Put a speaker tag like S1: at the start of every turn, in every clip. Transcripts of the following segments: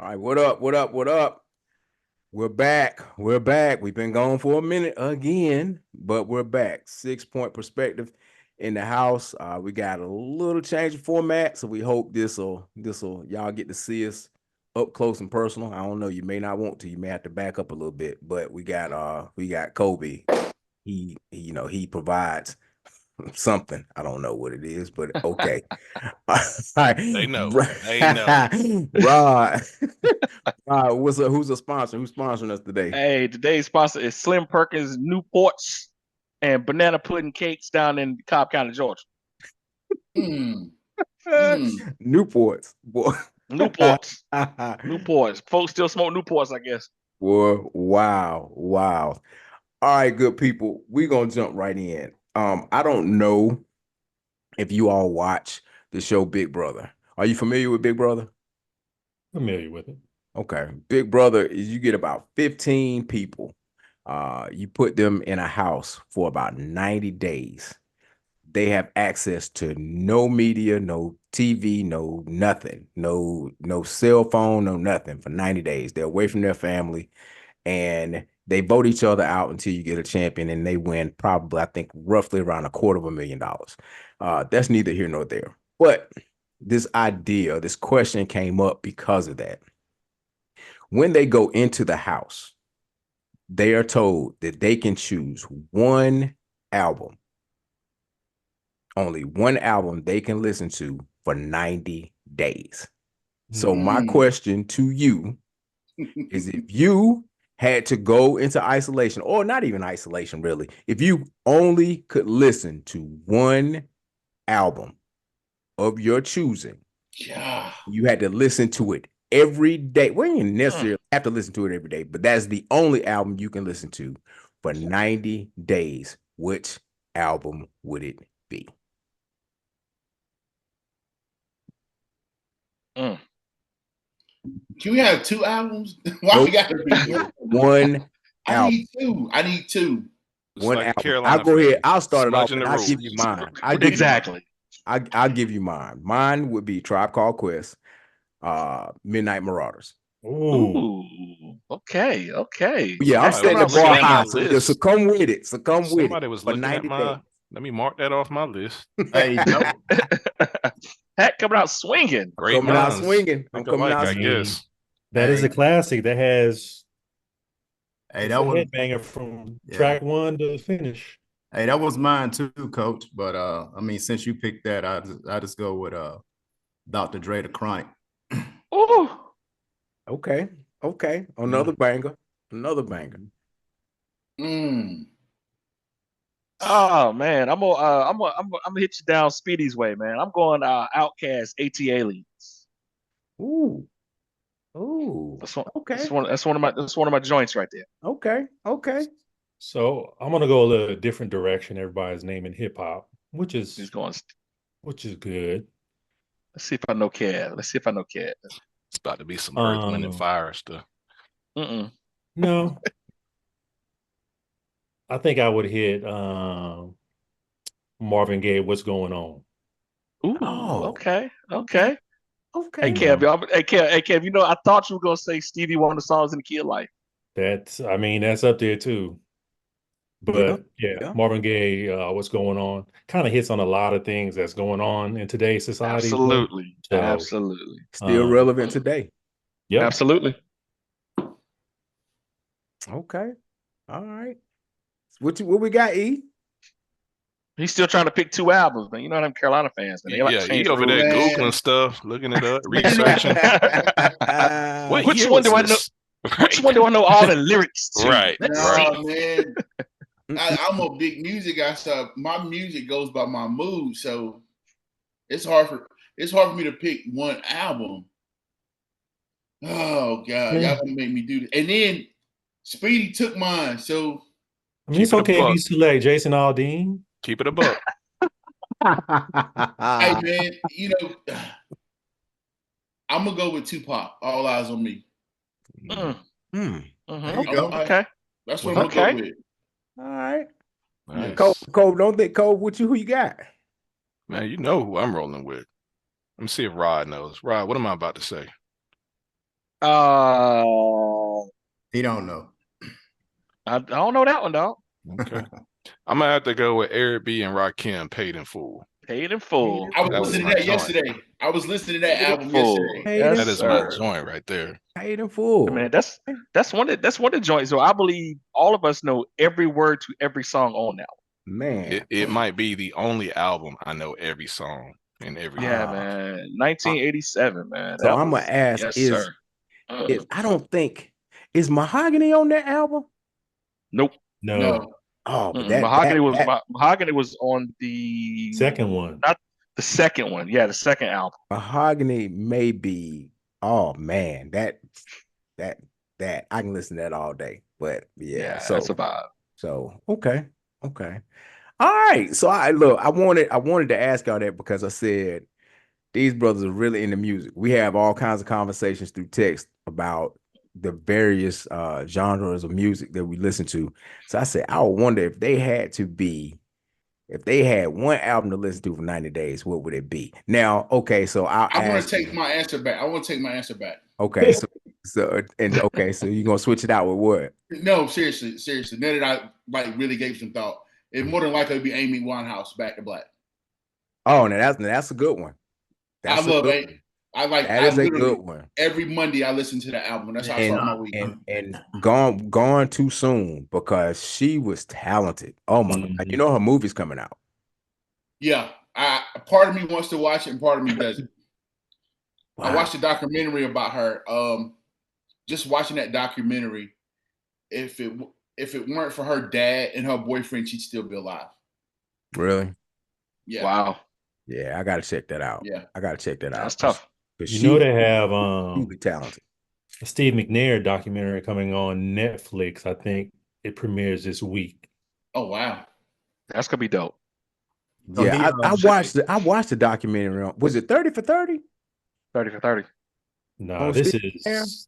S1: All right, what up? What up? What up? We're back. We're back. We've been gone for a minute again, but we're back. 6 point perspective in the house. We got a little change of format, so we hope this'll y'all get to see us up close and personal. I don't know. You may not want to. You may have to back up a little bit, but we got Kobe. He provides something. I don't know what it is, but okay. All right.
S2: They know. They know.
S1: Rod. What's up? Who's a sponsor? Who's sponsoring us today?
S3: Hey, today's sponsor is Slim Perkins Newports and banana pudding cakes down in Cobb County, Georgia.
S1: Newports, boy.
S3: Newports. Folks still smoke Newports, I guess.
S1: Boy, wow. All right, good people. We're gonna jump right in. I don't know if you all watch the show Big Brother. Are you familiar with Big Brother?
S4: Familiar with it.
S1: Okay. Big Brother is you get about 15 people. You put them in a house for about 90 days. They have access to no media, no TV, no nothing, no cell phone, no nothing for 90 days. They're away from their family and they vote each other out until you get a champion and they win probably, I think, roughly around $250,000. That's neither here nor there. But this question came up because of that. When they go into the house, they are told that they can choose one album. Only one album they can listen to for 90 days. So my question to you is if you had to go into isolation, or not even isolation really, if you only could listen to one album of your choosing, you had to listen to it every day. Well, you didn't necessarily have to listen to it every day, but that's the only album you can listen to for 90 days. Which album would it be?
S5: Can we have two albums? Why we got to be
S1: one album?
S5: I need two.
S1: One album. I'll go ahead. I'll start it off and I'll give you mine. I'll give you mine. Mine would be Tribe Called Quest, Midnight Marauders.
S3: Ooh. Okay.
S1: Yeah, I'm setting the bar high. So come with it.
S2: Somebody was looking at my. Let me mark that off my list.
S3: Hey, Hat coming out swinging.
S1: I'm coming out swinging.
S2: I guess.
S4: That is a classic. That has
S6: that was
S4: headbanger from track one to finish.
S6: Hey, that was mine too, Coach. But I mean, since you picked that, I just go with Dr. Dre, The Chronic.
S3: Ooh.
S1: Okay. Another banger.
S3: Oh man, I'm gonna hit you down Speedy's way, man. I'm going Outkast, AT Aliens.
S1: Ooh.
S3: That's one of my joints right there.
S1: Okay.
S4: So I'm gonna go a little different direction. Everybody's naming hip hop, which is good.
S3: Let's see if I know Cad.
S2: It's about to be some Earth, Wind, and Fire stuff.
S4: No. I think I would hit Marvin Gaye, What's Going On.
S3: Ooh, okay. Hey Kev, you know, I thought you were gonna say Stevie Wonder songs in the Kid Life.
S4: That's up there too. But yeah, Marvin Gaye, What's Going On, kind of hits on a lot of things that's going on in today's society.
S3: Absolutely.
S1: Still relevant today.
S4: Yeah.
S3: Absolutely.
S1: Okay. All right. What we got, E?
S3: He's still trying to pick two albums, man. You know them Carolina fans, man. They like to change
S2: over there Googling stuff, looking it up, researching.
S3: Which one do I know? Which one do I know all the lyrics to?
S2: Right.
S5: Man. I'm a big music guy, so my music goes by my mood. So it's hard for me to pick one album. Oh God, y'all gonna make me do this. And then Speedy took mine, so
S4: I mean, it's okay if you select Jason Aldean.
S2: Keep it a buck.
S5: Hey man, you know, I'm gonna go with Tupac. All Eyes on Me.
S3: Okay.
S5: That's what I'm gonna go with.
S1: All right.
S2: Nice.
S1: Cole, don't think Cole with you. Who you got?
S2: Man, you know who I'm rolling with. Let me see if Rod knows. Rod, what am I about to say?
S6: He don't know.
S3: I don't know that one, dog.
S2: Okay. I'm gonna have to go with Eric B and Rakim, Paid in Full.
S3: Paid in Full.
S5: I was
S2: That was
S5: listening
S2: my
S5: to that
S2: joint.
S5: yesterday. I was listening to that
S3: Paid in
S5: album
S3: Full.
S5: yesterday.
S3: Yes,
S2: That is my
S3: sir.
S2: joint right there.
S1: Paid in full.
S3: Man, that's one of the joints. So I believe all of us know every word to every song on that one.
S1: Man.
S2: It might be the only album I know every song and every
S3: Yeah,
S2: word.
S3: man. 1987, man.
S1: So
S3: That
S1: I'm
S3: was,
S1: gonna ask:
S3: yes,
S1: Is
S3: sir.
S1: I don't think is Mahogany on that album?
S3: Nope.
S6: No.
S1: Oh, but
S3: Mahogany was on the
S4: Second one.
S3: not the second one. Yeah, the second album.
S1: Mahogany may be. Oh man, that I can listen to that all day. But yeah, so
S3: that's a vibe.
S1: so okay. All right. So I wanted to ask y'all that because I said these brothers are really into music. We have all kinds of conversations through text about the various genres of music that we listen to. So I said, I would wonder if they had one album to listen to for 90 days, what would it be? Now, okay, so
S5: I want to take my answer back.
S1: Okay, so you're gonna switch it out with what?
S5: No, seriously. Now that I really gave some thought, it more than likely be Amy Winehouse, Back to Black.
S1: Oh, now that's a good one.
S5: I love it.
S1: That is a good one.
S5: Every Monday I listen to the album. That's how I start my week.
S1: And gone too soon because she was talented. Oh my God. You know her movie's coming out.
S5: Yeah. Part of me wants to watch it and part of me doesn't. Wow. I watched a documentary about her. Just watching that documentary, if it weren't for her dad and her boyfriend, she'd still be alive.
S1: Really?
S3: Yeah. Wow.
S1: Yeah, I gotta check that out.
S5: Yeah,
S1: I gotta check that out.
S3: That's tough.
S4: You know they have
S1: really talented.
S4: A Steve McNair documentary coming on Netflix. I think it premieres this week.
S5: Oh wow,
S3: that's gonna be dope.
S1: Yeah, I watched the documentary on. Was it 30 for 30?
S3: 30 for 30.
S4: No, this is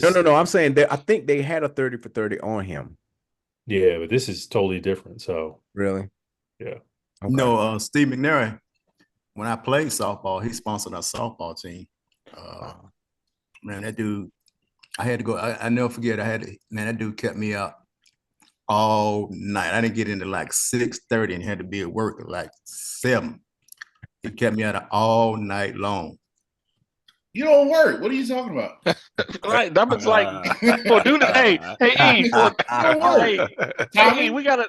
S1: no. I'm saying that I think they had a 30 for 30 on him.
S4: Yeah, but this is totally different. So
S1: really,
S4: yeah.
S6: Okay. No, Steve McNair. When I played softball, he sponsored our softball team. Man, that dude, I had to go. I never forget. That dude kept me up all night. I didn't get into like 6:30 and had to be at work at like 7. He kept me out all night long.
S5: You don't work. What are you talking about?
S3: Right, that was like for do the hey we gotta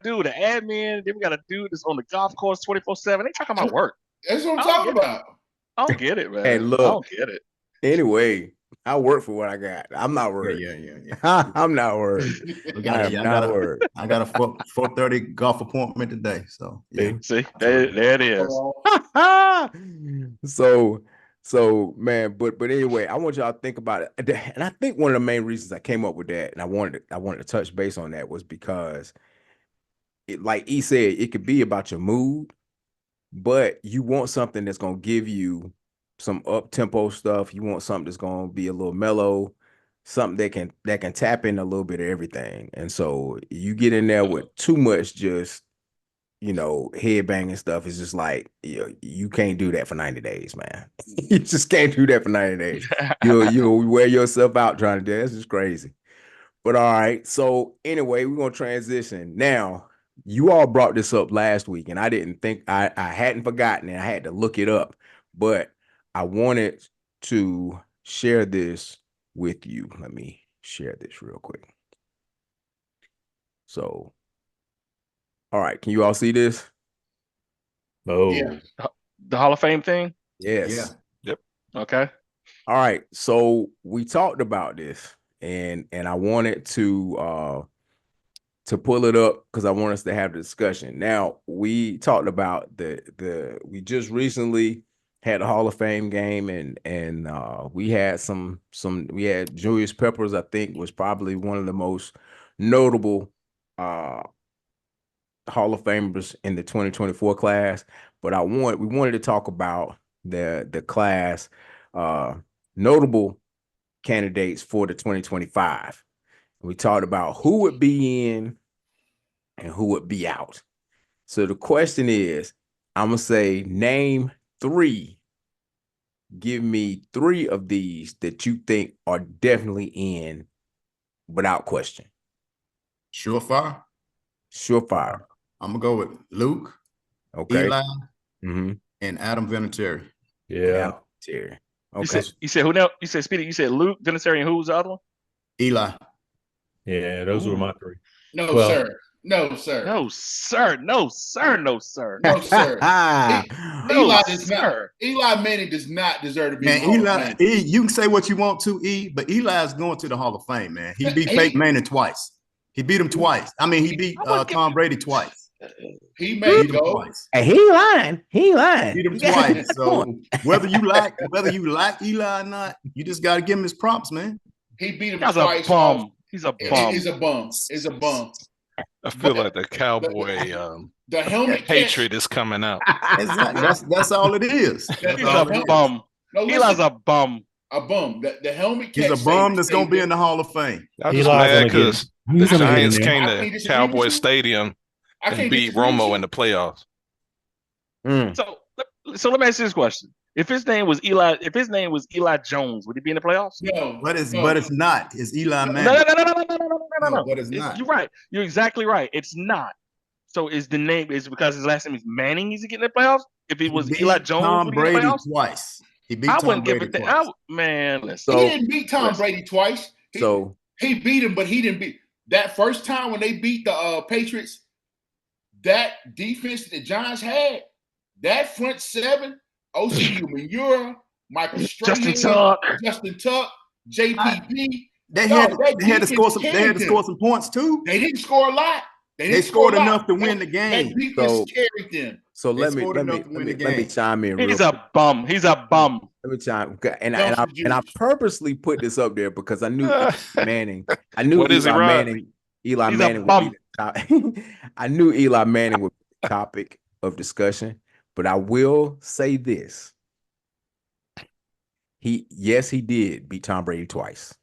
S3: do the admin. Then we gotta do this on the golf course 24/7. They talking about work.
S5: That's what I'm talking about.
S3: I don't get it, man.
S1: Hey, look.
S3: I don't get it.
S1: Anyway, I work for what I got. I'm not worried.
S6: Yeah.
S1: I'm not worried. I got
S6: a 4:30 golf appointment today. So yeah.
S3: See, there it is.
S1: So man, but anyway, I want y'all to think about it. And I think one of the main reasons I came up with that, and I wanted to touch base on that, was because like E said, it could be about your mood, but you want something that's gonna give you some up tempo stuff. You want something that's gonna be a little mellow, something that can tap in a little bit of everything. And so you get in there with too much just head banging stuff. Is just like you can't do that for 90 days, man. You just can't do that for 90 days. You'll wear yourself out trying to do that. That's just crazy. But all right. So anyway, we're gonna transition now. You all brought this up last week, and I didn't think I hadn't forgotten it. I had to look it up, but I wanted to share this with you. Let me share this real quick. So, all right, can you all see this?
S4: Oh,
S5: yeah.
S3: The Hall of Fame thing?
S1: Yes.
S6: Yeah.
S3: Yep. Okay.
S1: All right. So we talked about this, and I wanted to pull it up because I want us to have the discussion. Now, we talked about we just recently had a Hall of Fame game, and we had we had Julius Peppers, I think, was probably one of the most notable Hall of Famers in the 2024 class. But we wanted to talk about the class notable candidates for the 2025. We talked about who would be in and who would be out. So the question is, I'm gonna say name 3 Give me 3 of these that you think are definitely in without question.
S6: Surefire.
S1: Surefire.
S6: I'm gonna go with Luke,
S1: Okay.
S6: Eli,
S1: Mm-hmm.
S6: and Adam Vinatieri.
S4: Yeah.
S1: Terry.
S3: You
S1: Okay.
S3: said who now? You said Speedy. You said Luke, Vinatieri, and who's the other one?
S6: Eli.
S4: Yeah, those were my 3.
S5: No,
S4: Well-
S5: sir. No, sir.
S3: No, sir. No, sir. No, sir.
S5: No, sir.
S3: No,
S5: Eli does not.
S3: sir.
S5: Eli Manning does not deserve to be in
S6: Man,
S5: the Hall of
S6: Eli,
S5: Fame.
S6: you can say what you want to, but Eli's going to the Hall of Fame, man. He beat Peyton Manning twice. He beat him twice. I mean, he beat Tom Brady twice.
S5: He may go
S6: twice.
S1: Hey, he lying. He lying.
S6: Beat him twice. So whether you like Eli or not, you just got to give him his props, man.
S5: He beat him
S3: That's
S5: twice.
S3: a bum. He's a bum.
S5: He's a bum. He's a bum.
S2: I feel like the Cowboy
S5: The helmet
S2: hatred is coming out.
S6: Exactly. That's all it is.
S5: That's
S3: He's a bum.
S5: No,
S3: Eli's a bum.
S5: A bum. The helmet catch.
S6: He's a bum that's going to be in the Hall of Fame.
S2: I'm just
S4: Eli's
S2: mad
S4: gonna
S2: because
S4: get- he's
S2: the
S4: gonna get in
S2: Giants
S4: there.
S2: came
S5: I can't
S2: to
S5: disagree
S2: Cowboy
S5: with you.
S2: Stadium
S5: I
S2: and
S5: can't
S2: beat
S5: disagree with
S2: Romo
S5: you.
S2: in the playoffs.
S1: Mm.
S3: So let me ask you this question: If his name was Eli Jones, would he be in the playoffs?
S5: No,
S6: But it's
S5: no.
S6: but it's not. It's Eli
S3: No,
S6: Manning.
S3: no.
S6: But it's not.
S3: You're right. You're exactly right. It's not. So is the name is because his last name is Manning? He's getting in the playoffs. If it was
S6: He beat
S3: Eli Jones,
S6: Tom
S3: would he get in the
S6: Brady
S3: playoffs?
S6: twice. He beat
S3: I
S6: Tom
S3: wouldn't give
S6: Brady
S3: it.
S6: twice.
S3: Man, listen.
S1: So-
S5: He didn't beat Tom Brady twice.
S1: So
S5: He beat him, but he didn't beat that first time when they beat the Patriots. That defense that the Giants had, that front seven, O.C. Umenyiora, Michael
S3: Justin
S5: Strahan,
S3: Tuck.
S5: Justin Tuck, JPP.
S6: They
S5: No,
S6: had
S5: that
S6: they had to
S5: defense
S6: score some. They had
S5: carried
S6: to
S5: them.
S6: score some points too.
S5: They didn't score a lot.
S6: They scored enough to win the
S5: That
S6: game.
S5: defense
S1: So-
S5: carried them.
S1: So
S6: They
S1: let me
S6: scored
S1: let me
S6: enough to win
S1: let me,
S6: the
S1: let me
S6: game.
S1: chime in real
S3: He's
S1: quick.
S3: a bum. He's a bum.
S1: Let me chime and
S5: Don't
S1: I
S5: forget.
S1: and I purposely put this up there because I knew Eli Manning. I knew
S2: What is it,
S1: Eli
S2: Rod?
S1: Manning. Eli
S3: He's a
S1: Manning would
S3: bum.
S1: be the top. I knew Eli Manning would be the topic of discussion, but I will say this. He did beat Tom Brady twice.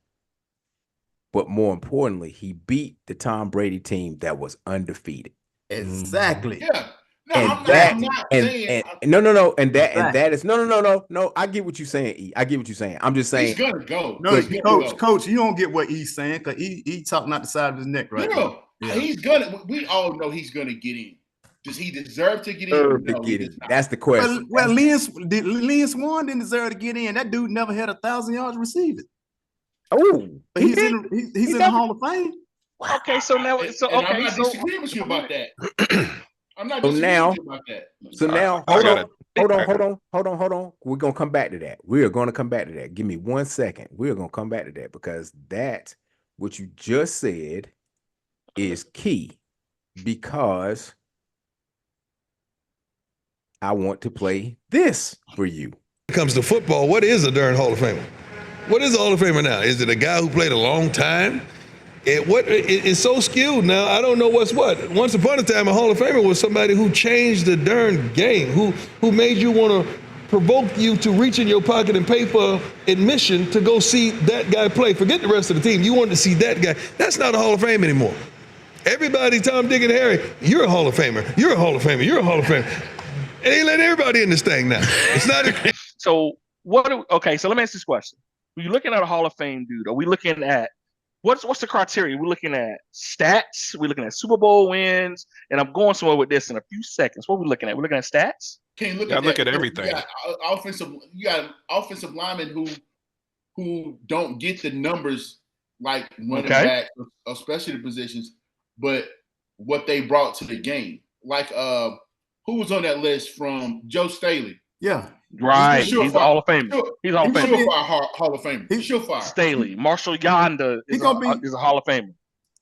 S1: But more importantly, he beat the Tom Brady team that was undefeated.
S6: Exactly.
S5: Yeah. No,
S1: And
S5: I'm
S1: that
S5: not
S1: and,
S5: saying
S1: no, and that
S6: Exactly.
S1: and that is no. I get what you're saying, E. I get what you're saying. I'm just saying
S5: he's gonna go.
S6: No,
S5: He's gonna go.
S6: coach, you don't get what he's saying because he talking out the side of his neck right now.
S5: No,
S6: Yeah.
S5: he's gonna. We all know he's gonna get in. Does he deserve to get in?
S1: Deserve to
S5: No, he
S1: get
S5: does
S1: in.
S5: not.
S1: That's the question.
S6: Well, Lynn Swan didn't deserve to get in. That dude never had 1,000 yards receiving.
S1: Oh,
S6: But he's in the Hall of Fame.
S3: Okay, so now
S5: And
S3: so
S5: I'm
S3: okay,
S5: not
S3: so
S5: disagreeing with you about that. I'm not
S1: So
S5: disagreeing
S1: now-
S5: with you about that.
S1: So now
S2: I got it.
S1: hold on. We're gonna come back to that. We are gonna come back to that. Give me 1 second. We're gonna come back to that because that what you just said is key because I want to play this for you.
S7: When it comes to football, what is a darn Hall of Famer? What is a Hall of Famer now? Is it a guy who played a long time? It's so skewed now. I don't know what's what. Once upon a time, a Hall of Famer was somebody who changed the darn game, who made you want to provoke you to reach in your pocket and pay for admission to go see that guy play. Forget the rest of the team. You wanted to see that guy. That's not a Hall of Fame anymore. Everybody, Tom, Dick, and Harry, you're a Hall of Famer. You're a Hall of Famer. You're a Hall of Famer. And they let everybody in this thing now. It's not.
S3: So okay, so let me ask this question. When you're looking at a Hall of Fame dude, are we looking at what's the criteria? We're looking at stats, we're looking at Super Bowl wins, and I'm going somewhere with this in a few seconds. What are we looking at? We're looking at stats?
S5: Can you look
S2: Yeah,
S5: at
S2: look
S5: that?
S2: at everything.
S5: You got offensive linemen who don't get the numbers like running back or specialty positions, but what they brought to the game. Like who was on that list from Joe Staley?
S6: Yeah.
S3: Right.
S5: Sure,
S3: He's a Hall of Famer.
S5: Sure.
S3: He's a Hall of
S5: He's
S3: Famer.
S5: surefire Hall of Famer. He's surefire.
S3: Staley. Marshall Yonda is a Hall of Famer.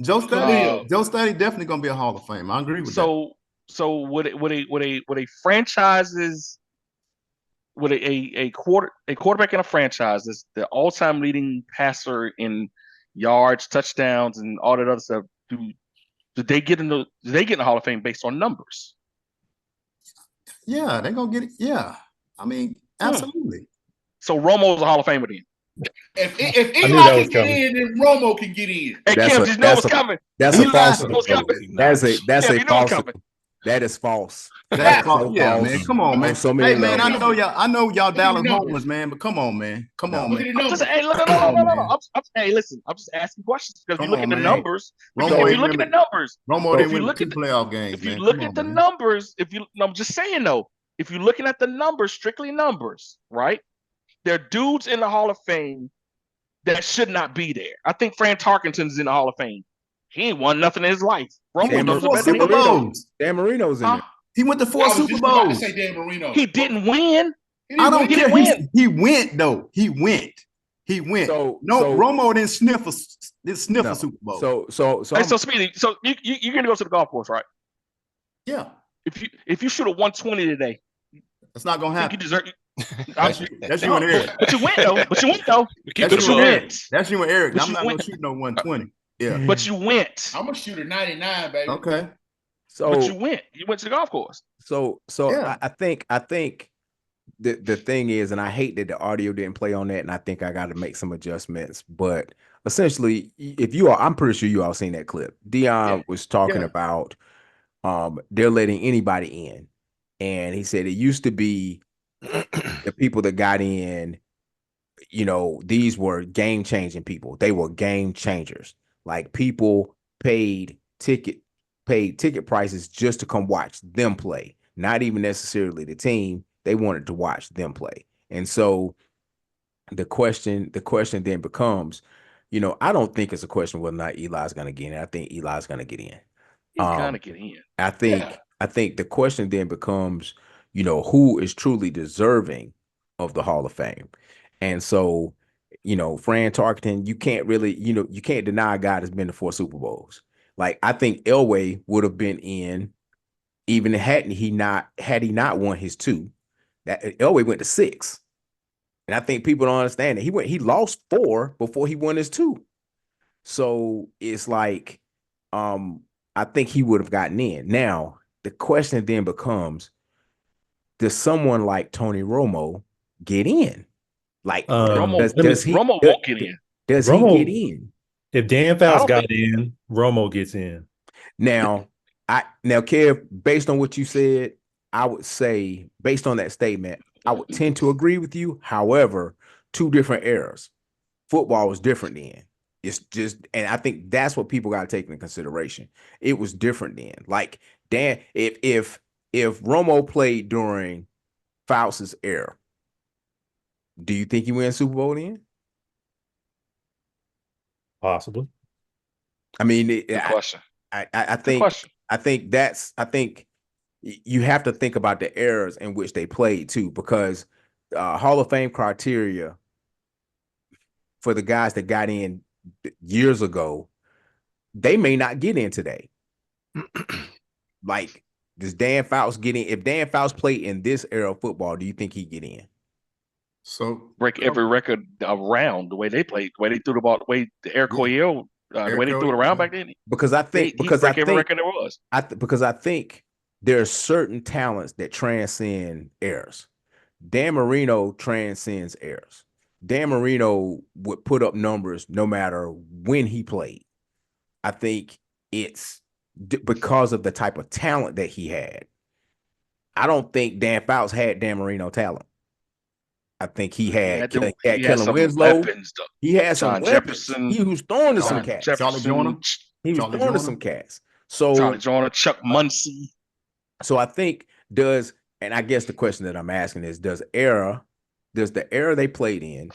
S6: Joe Staley definitely gonna be a Hall of Fame. I agree with that.
S3: So would a franchises would a quarterback in a franchise is the all-time leading passer in yards, touchdowns, and all that other stuff? Do they get in the Hall of Fame based on numbers?
S6: Yeah, they're gonna get it. Yeah. I mean, absolutely.
S3: So Romo's a Hall of Famer then.
S5: If
S4: knew
S5: Eli
S4: that
S5: can
S4: was
S5: get
S4: coming.
S5: in, then Romo can get in.
S3: Hey, Kim, just know what's coming.
S1: That's a false.
S3: What's coming?
S1: That's a
S3: Kev, you know what's
S1: false.
S3: coming.
S1: That is false.
S6: That's
S1: So
S6: false. Yeah,
S1: false
S6: man. Come on,
S1: on
S6: man.
S1: so many
S6: Hey, man,
S1: levels.
S6: I know y'all
S5: at the
S6: Dallas
S5: numbers.
S6: homers, man, but come on, man. Come
S1: No.
S6: on,
S5: Look
S6: man.
S5: at the numbers.
S3: Hey, look, no. Hey, listen. I'm just asking questions because if you
S6: Come
S3: look
S6: on,
S3: at the
S6: man.
S3: numbers,
S6: Romo
S3: if you
S6: didn't
S3: look at the
S6: win.
S3: numbers,
S6: Romo
S3: if
S6: didn't
S3: you
S6: win
S3: look
S6: 2
S3: at the,
S6: playoff games,
S3: if you
S6: man.
S3: look
S6: Come
S3: at
S6: on,
S3: the
S6: man.
S3: numbers, no, I'm just saying though, if you're looking at the numbers, strictly numbers, right? There are dudes in the Hall of Fame that should not be there. I think Fran Tarkenton's in the Hall of Fame. He ain't won nothing in his life.
S6: He
S3: Romo
S6: went to
S3: numbers are
S6: 4
S3: better than
S6: Super
S3: he is.
S6: Bowls.
S1: Dan Marino's in there.
S6: He went to 4
S5: I was
S6: Super
S5: just about to
S6: Bowls.
S5: say Dan Marino.
S3: He didn't win.
S6: I don't
S3: He
S6: care.
S3: didn't win.
S6: He went though. He went.
S1: So
S6: Romo didn't sniff a
S1: no.
S6: Super Bowl.
S1: So
S3: Hey, so Speedy, so you're gonna go to the golf course, right?
S6: Yeah,
S3: If you shoot a 120 today,
S6: that's not gonna
S3: I think you
S6: happen.
S3: deserve.
S6: That's you and Eric.
S3: But you went though.
S2: Keep
S6: That's
S2: it
S6: you and
S2: low.
S6: Eric. That's you and Eric.
S3: But
S6: I'm
S3: you
S6: not
S3: went.
S6: gonna shoot no 120. Yeah.
S3: But you went.
S5: I'm gonna shoot a 99, baby.
S6: Okay.
S3: But you
S1: so
S3: went. You went to the golf course.
S6: Yeah.
S1: I think the thing is, and I hate that the audio didn't play on that, and I think I got to make some adjustments. But essentially, if you are, I'm pretty sure you all seen that clip. Dion was talking
S6: Yeah.
S1: about they're letting anybody in, and he said it used to be the people that got in, these were game changing people. They were game changers. Like people paid ticket prices just to come watch them play, not even necessarily the team. They wanted to watch them play. And so the question then becomes, I don't think it's a question whether or not Eli's going to get in. I think Eli's going to get in.
S3: He's gonna get in.
S1: I think the question then becomes, who is truly deserving of the Hall of Fame. And so, Fran Tarkenton, you can't really, you can't deny a guy that's been to 4 Super Bowls. Like I think Elway would have been in even had he not won his 2. That Elway went to 6. And I think people don't understand that he lost 4 before he won his 2. So it's like, I think he would have gotten in. Now, the question then becomes, does someone like Tony Romo get in? Like, does he?
S3: Romo won't get in.
S1: Does
S4: Romo,
S1: he get in?
S4: If Dan Fouts got in, Romo gets in.
S1: Now, Kev, based on what you said, I would say, based on that statement, I would tend to agree with you. However, 2 different eras. Football was different then. It's just, and I think that's what people got to take into consideration. It was different then. Like Dan, if Romo played during Fouts' era, do you think he wins Super Bowl then?
S4: Possibly.
S1: I mean,
S3: Good question.
S1: I
S3: Good
S1: think
S3: question.
S1: I think you have to think about the eras in which they played too, because Hall of Fame criteria for the guys that got in years ago, they may not get in today. Like, does Dan Fouts get in? If Dan Fouts played in this era of football, do you think he'd get in?
S6: So
S3: Break every record around the way they played, the way they threw the ball, the way the Air Coyle, the way they threw it around back then.
S1: Because I think
S3: every record there was.
S1: Because I think there are certain talents that transcend eras. Dan Marino transcends eras. Dan Marino would put up numbers no matter when he played. I think it's because of the type of talent that he had. I don't think Dan Fouts had Dan Marino talent. I think he had Kellen Winslow.
S3: Weapons,
S1: he had some
S3: John
S1: weapons.
S3: Jefferson.
S1: He was throwing to some
S3: John
S1: cats.
S3: Jefferson,
S6: Charlie Joyner.
S1: He was
S6: Charlie
S1: throwing to
S6: Joyner.
S1: some cats. So
S3: Charlie Joyner, Chuck Muncie.
S1: So I think and I guess the question that I'm asking is, does the era they played in,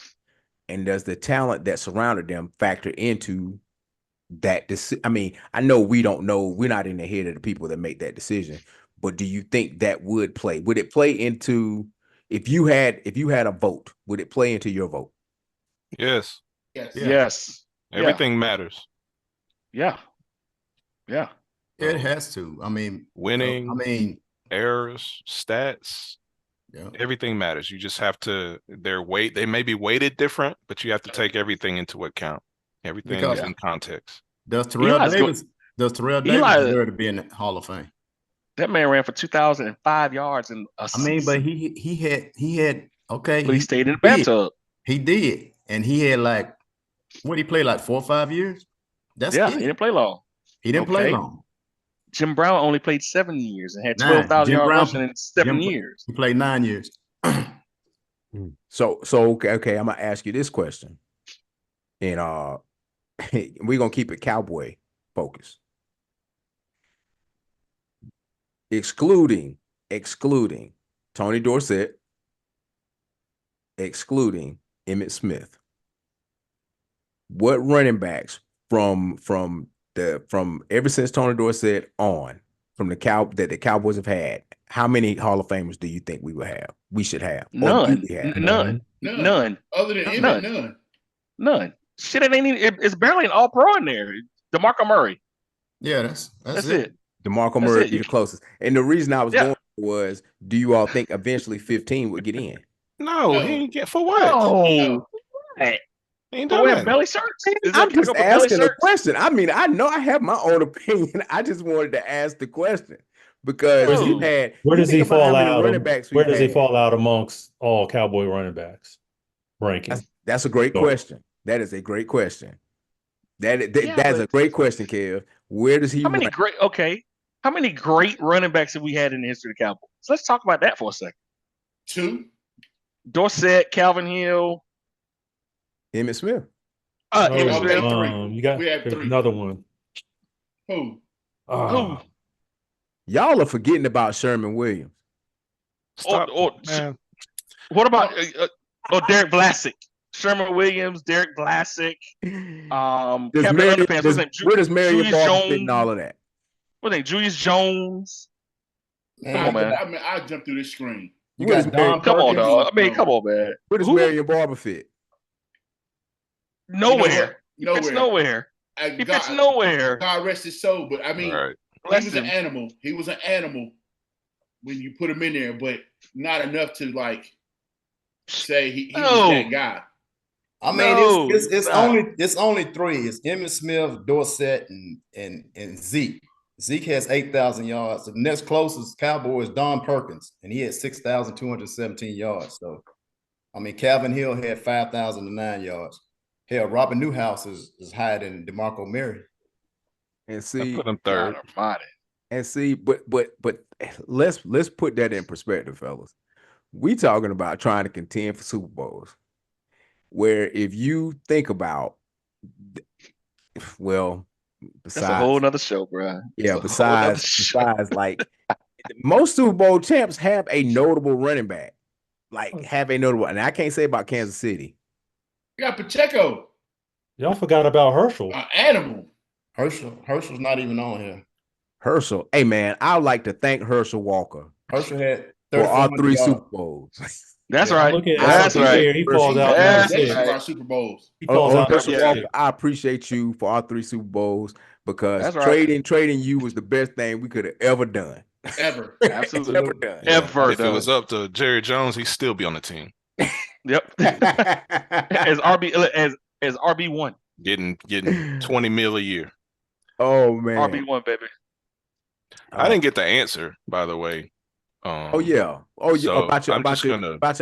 S1: and does the talent that surrounded them factor into that? I mean, I know we don't know. We're not in the head of the people that make that decision. But do you think that would play? Would it play into if you had a vote? Would it play into your vote?
S2: Yes.
S3: Yes.
S2: Everything matters.
S3: Yeah.
S6: It has to. I mean,
S2: winning. Errors, stats.
S6: Yeah.
S2: Everything matters. You just have to. They may be weighted different, but you have to take everything into account. Everything is in context.
S6: Does Terrell Davis deserve to be in the Hall of Fame?
S3: That man ran for 2,005 yards in a season.
S6: I mean, but he had okay.
S3: But he stayed in the bathtub.
S6: He did, and he had what he played 4 or 5 years. That's
S3: he didn't play long.
S6: He didn't play long.
S3: Jim Brown only played 7 years and had
S6: 9.
S3: 12,000
S6: Jim
S3: yard
S6: Brown-
S3: rushing in 7
S6: Jim-
S3: years.
S6: He played 9 years.
S1: So okay, I'm gonna ask you this question, and we're gonna keep it Cowboy focused, excluding Tony Dorsett, excluding Emmitt Smith. What running backs from ever since Tony Dorsett on from the Cowboys have had? How many Hall of Famers do you think we would have? We should have.
S3: None.
S1: We have?
S3: None.
S5: Other than
S3: None.
S5: Emmett,
S3: None. Shit, it's barely an all pro in there. DeMarco Murray.
S6: Yeah, that's it.
S1: DeMarco
S3: That's
S1: Murray
S3: it.
S1: be the closest. And the reason I was
S3: Yeah.
S1: going was, do you all think eventually 15 would get in?
S2: No, he ain't get for what?
S3: Oh,
S2: He ain't
S3: do
S2: done
S3: we have
S2: nothing.
S3: belly shirts? Is
S1: I'm
S3: it
S1: just
S3: pick up a belly
S1: asking a
S3: shirt?
S1: question. I mean, I know I have my own opinion. I just wanted to ask the question because
S3: Where
S1: you had.
S4: Where
S1: you
S4: does
S1: think
S4: he
S1: about how
S4: fall
S1: many
S4: out?
S1: running backs
S4: Where
S1: we've
S4: does he
S1: had.
S4: fall out amongst all Cowboy running backs ranking?
S1: That's a great question. That is a great question. That is a great question, Kev. Where does he?
S3: How many great running backs have we had in the history of the Cowboys? So let's talk about that for a second.
S5: 2.
S3: Dorsett, Calvin Hill,
S1: Emmitt Smith.
S3: Emmitt Smith.
S5: 3.
S4: You got
S5: We have
S4: there's
S5: 3.
S4: another one.
S5: Who?
S3: Who?
S1: Y'all are forgetting about Sherman Williams.
S2: Stop, man.
S3: What about Derek Vlasic? Sherman Williams, Derek Vlasic, Captain Underpants.
S1: Where does Marion
S3: Julius
S1: Barber fit in
S3: Jones?
S1: all of that?
S3: What name? Julius Jones.
S6: Man,
S3: Come on, man.
S5: I mean, I jumped through this screen.
S6: You
S1: Where
S6: got
S1: does Marion-
S6: Don
S3: Come on,
S6: Perkins.
S3: dog. I mean, come on, man.
S1: Where does
S3: Who?
S1: Marion Barber fit?
S3: Nowhere.
S5: Nowhere.
S3: It's nowhere. He fits nowhere.
S5: God rest his soul, but I mean,
S2: All right.
S3: Bless
S5: he was
S3: him.
S5: an animal. He was an animal when you put him in there, but not enough to like say he was that guy.
S6: I mean,
S3: No,
S6: it's
S3: stop.
S6: only 3. It's Emmitt Smith, Dorsett, and Zeke. Zeke has 8,000 yards. The next closest Cowboy is Don Perkins, and he had 6,217 yards. So, I mean, Calvin Hill had 5,009 yards. Hell, Robert Newhouse is higher than DeMarco Murray.
S1: And
S2: I
S1: see,
S2: put him third.
S1: but let's put that in perspective, fellas. We talking about trying to contend for Super Bowls, where if you think about, well,
S3: That's a whole nother show, bro.
S1: Yeah, besides like most Super Bowl champs have a notable running back, and I can't say about Kansas City.
S5: You got Pacheco.
S4: Y'all forgot about Herschel.
S5: Animal.
S6: Herschel's not even on here.
S1: Herschel, hey man, I would like to thank Herschel Walker.
S6: Herschel had
S1: for all 3
S6: yards.
S1: Super Bowls.
S3: That's right.
S4: That's right. He falls out.
S5: Our Super Bowls.
S6: He falls out.
S1: Herschel Walker, I appreciate you for all 3 Super Bowls because trading you was the best thing we could have ever done.
S5: Ever.
S3: Absolutely.
S1: Ever done.
S3: Ever
S2: If it was up to Jerry Jones, he'd still be on the team.
S3: Yep. as RB1.
S2: Getting 20 mil a year.
S1: Oh man.
S3: RB1, baby.
S2: I didn't get the answer, by the way.
S1: About your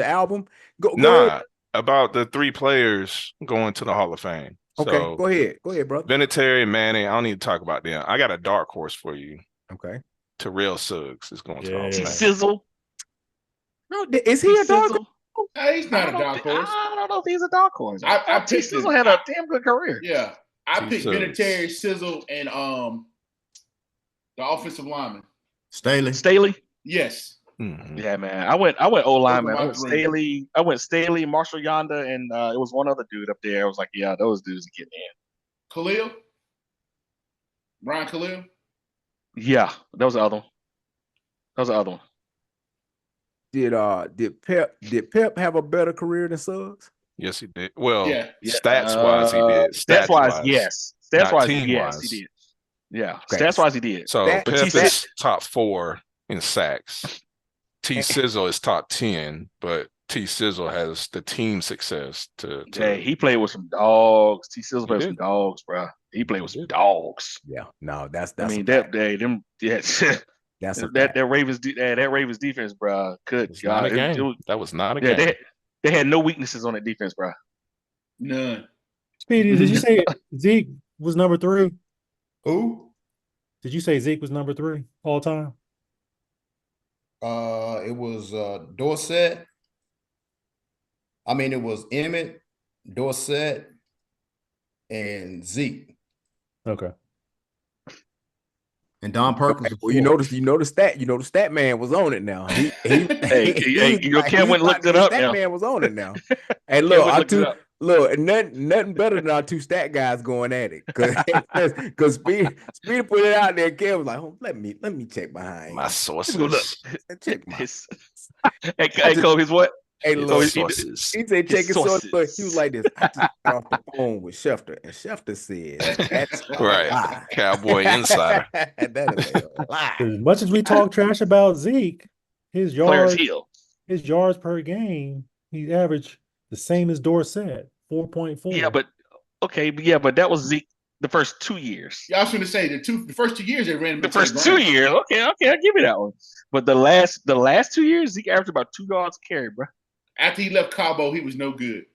S1: album? Go ahead.
S2: About the 3 players going to the Hall of Fame.
S1: Okay,
S2: So,
S1: go ahead, brother.
S2: Vinatieri and Manning, I don't need to talk about them. I got a dark horse for you.
S1: Okay.
S2: Terrell Suggs is going to the Hall of Fame.
S3: Sizzle.
S1: No, is he a dark horse?
S5: He's not a dark horse.
S3: I don't know if he's a dark horse.
S5: I
S3: T Sizzle had a damn good career.
S5: Yeah. I picked Vinatieri, Sizzle, and the offensive lineman.
S6: Staley?
S5: Yes.
S2: Mm-hmm.
S3: Yeah, man. I went O lineman. I went
S5: 3.
S3: Staley, Marshall Yonda, and it was one other dude up there. I was like, yeah, those dudes are getting in.
S5: Khalil? Brian Khalil?
S3: Yeah, that was the other one.
S1: Did Pep have a better career than Suggs?
S2: Yes, he did. Well,
S5: Yeah.
S2: stats-wise, he did.
S3: Stats-wise, yes. Stats-wise, yes, he did. Yeah,
S1: Okay.
S3: stats-wise, he did.
S2: So
S1: That-
S2: Pep
S1: but
S2: is top 4 in sacks. T Sizzle is top 10, but T Sizzle has the team success to
S3: Hey, he played with some dogs. T Sizzle played with some dogs, bro. He played with some dogs.
S1: Yeah, no, that's.
S3: I mean,
S1: a fact.
S3: that Ravens defense, bro. Good God,
S2: that was not a game.
S3: They had no weaknesses on that defense, bro.
S5: None.
S4: Speedy, did you say Zeke was number 3?
S6: Who?
S4: Did you say Zeke was number 3 all time?
S6: It was Dorsett. I mean, it was Emmett, Dorsett, and Zeke.
S4: Okay.
S6: And Don Perkins.
S1: Well, you noticed that the stat man was on it now. He
S3: Cam went and looked it up.
S1: Stat man was on it now. Hey, look, nothing better than our 2 stat guys going at it, because Speedy put it out there. Cam was like, oh, let me check behind
S2: My sources.
S1: check my.
S3: Hey, Kobe, what?
S1: Hey, look,
S2: sources.
S1: he said check his sources, but he was
S3: sources.
S1: like this. I just got off the phone with Schefter, and Schefter said that's a
S2: Right.
S1: lie.
S2: Cowboy insider.
S1: That is a lie.
S4: As much as we talk trash about Zeke, his
S3: Clarence
S4: yards
S3: Hill.
S4: per game, he averaged the same as Dorsett, 4.4.
S3: Yeah, but that was Zeke the first 2 years.
S5: Yeah, I was going to say the first 2 years they ran him
S3: The
S5: into the
S3: first 2
S5: ground.
S3: years, okay, I'll give you that one. But the last 2 years, Zeke averaged about 2 yards a carry, bro.
S5: After he left Cabo, he was no good.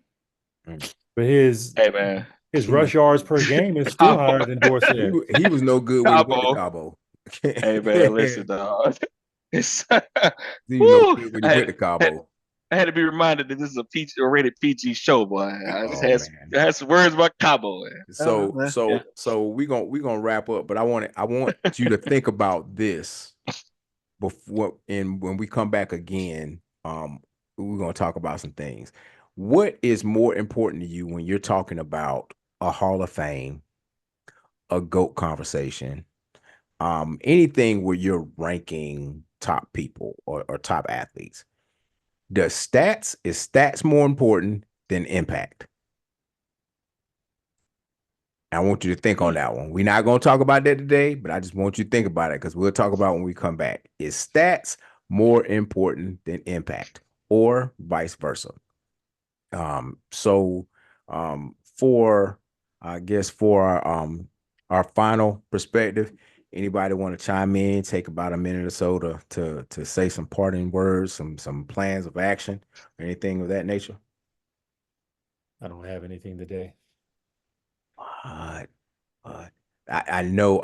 S4: But his rush yards per game is still higher than Dorsett.
S1: He was no good when he went to Cabo.
S3: Hey man, listen, dog.
S1: He was no good when he went to Cabo.
S3: I had to be reminded that this is a rated PG show, boy. I just had some words about Cabo. Man.
S1: So we're gonna wrap up, but I want you to think about this before, and when we come back again, we're gonna talk about some things. What is more important to you when you're talking about a Hall of Fame, a GOAT conversation, anything where you're ranking top people or top athletes? Is stats more important than impact? I want you to think on that one. We're not going to talk about that today, but I just want you to think about it, because we'll talk about it when we come back. Is stats more important than impact, or vice versa? For our final perspective, anybody want to chime in, take about a minute or so to say some parting words, some plans of action, or anything of that nature?
S4: I don't have anything today.
S1: I know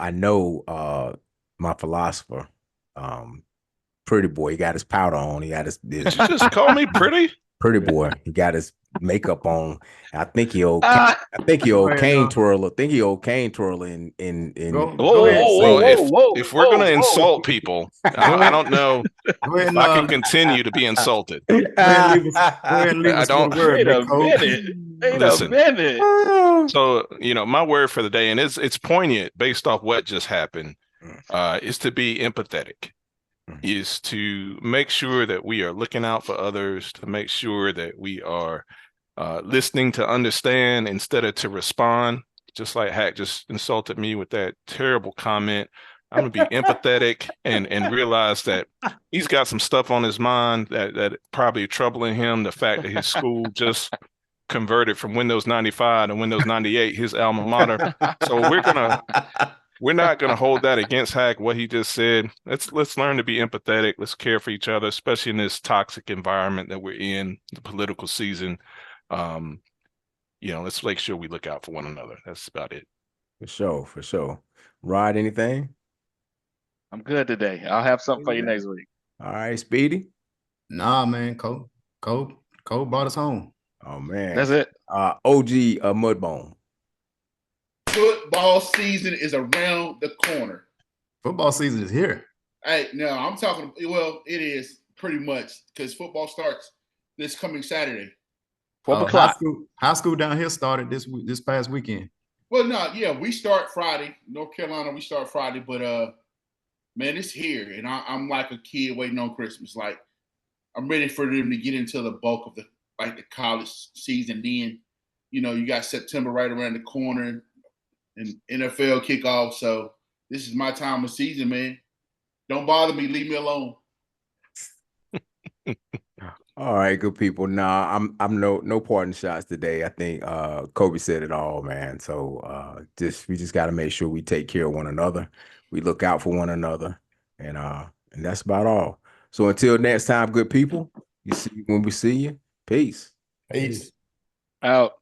S1: my philosopher, pretty boy, he got his powder on, he got his
S2: Did you just call me pretty?
S1: Pretty boy, he got his makeup on. I think he old cane twirler. I think he old cane twirler in
S2: if we're gonna insult people, I don't know if I can continue to be insulted. I don't.
S3: Wait a minute.
S2: So my word for the day, and it's poignant based off what just happened, is to be empathetic. Is to make sure that we are looking out for others, to make sure that we are listening to understand instead of to respond. Just like Hack just insulted me with that terrible comment, I'm gonna be empathetic and realize that he's got some stuff on his mind that probably troubling him. The fact that his school just converted from Windows 95 to Windows 98, his alma mater. So we're not going to hold that against Hack, what he just said. Let's learn to be empathetic. Let's care for each other, especially in this toxic environment that we're in, the political season. Let's make sure we look out for one another. That's about it.
S1: For sure. Rod, anything?
S3: I'm good today. I'll have something for you next week.
S1: All right, Speedy?
S6: Nah, man. Cole brought us home.
S1: Oh, man.
S3: That's it.
S1: OG Mudbone.
S5: Football season is around the corner.
S6: Football season is here.
S5: Hey, no, I'm talking. Well, it is pretty much, because football starts this coming Saturday.
S3: 12 o'clock.
S6: High school down here started this past weekend.
S5: Well, no, yeah, we start Friday. North Carolina, we start Friday, but man, it's here, and I'm like a kid waiting on Christmas. Like, I'm ready for them to get into the bulk of the college season. Then, you got September right around the corner, and NFL kickoff. So this is my time of season, man. Don't bother me. Leave me alone.
S1: All right, good people. Nah, I'm no parting shots today. I think Kobe said it all, man. So we just got to make sure we take care of one another. We look out for one another, and that's about all. So until next time, good people. You see when we see you. Peace.
S6: Peace.
S3: Out.